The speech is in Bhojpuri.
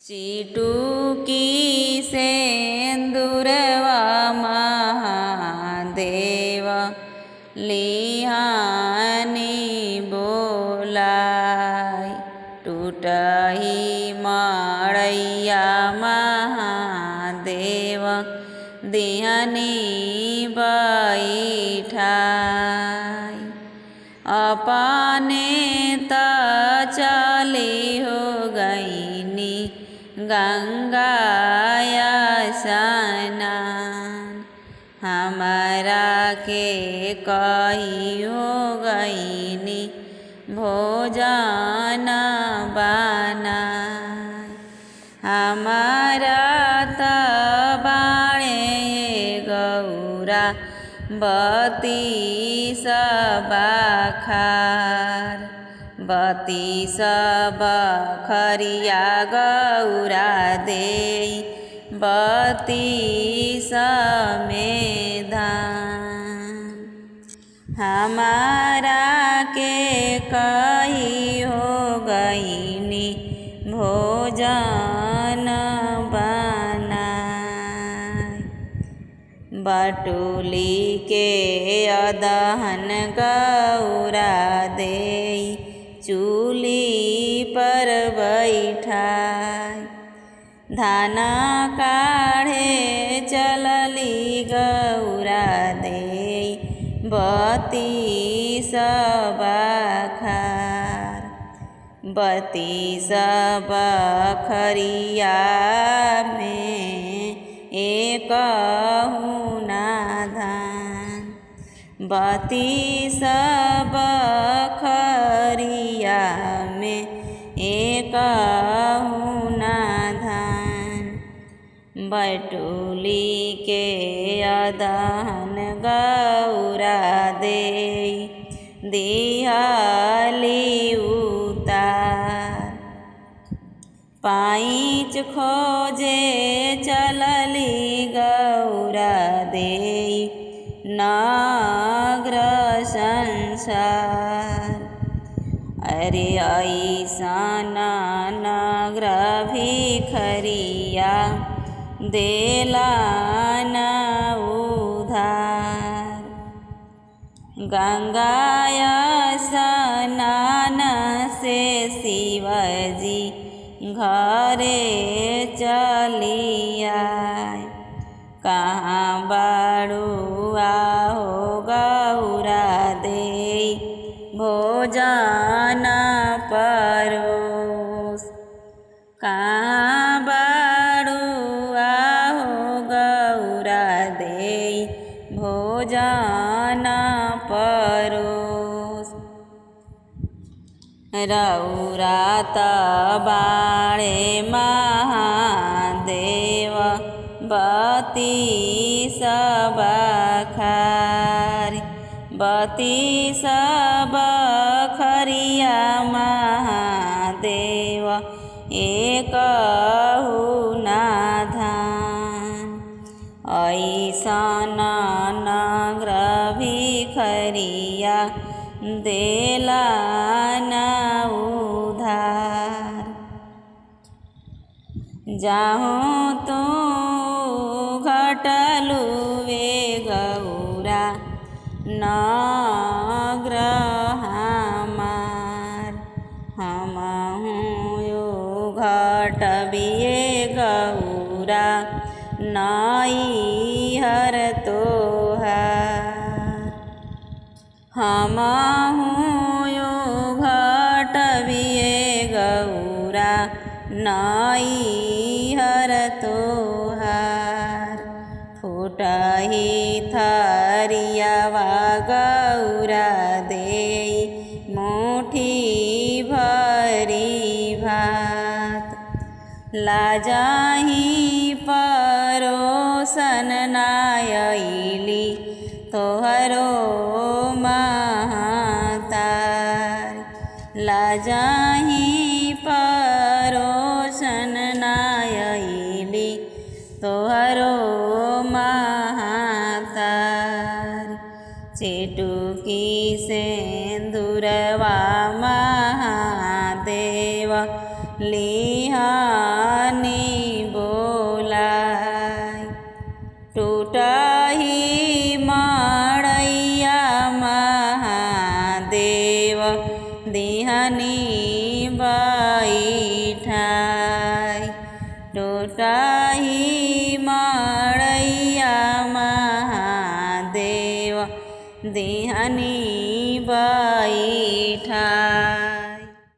चिटुकी सेंदूरवा महादेव लिहानी बोलाई। टूटही मड़ैया महादेव दिहनी बैठाई। अपने त चली हो गईनी गंगाया स्नान। हमारा के कही हो गईनी भोजन बनाए। हमारा त बाणे गौरा बती बखार। बती बखरिया गौरा देई बती में धान। हमारा के कही हो गईनी भोजन बनाए। बटुली के अदहन गौरा देई चूल्ही पर बैठाई। धान काढ़े चलली गौरा देई बती बखार। बती बखरिया में एक ना धान। बती बखरिया में एक ना धान। बटुली के अदहन गौरा देई दिहली उतार। पाँच खोजे चलली गौरा देई नग्र संसार। अरे ऐसन नग्र भिखरिया देला न उधार। गंगाया स्नान से शिवजी घरे चलिया। कहाँ बड़ुआ हो गौरा देई भोजन परोस। कहाँ बड़ुआ हो गौरा देई भोजन परोस। रौरा त बाणे महादेव बती बखार। बती बखरिया महादेव एक ना धान। ऐसन नग्र भिखरिया देला न उधार। जाहूँ तो घटलू वे गौरा नग्र हमार। हमहूँ यो घटबिए गौरा नैहर तोहार। हमहूँ यो घटबिए गौरा नैहर तोहार। फूटही थरियावा गौरा देई मुठी भरी भात। लाजाही परोसन नायली तोहरो महतार। लाजाही परोसन नायली तोहरो महतार। चिटुकी सेंदूरवा महादेव लिहान ताही मड़ैया महादेव दिहनी बैठा।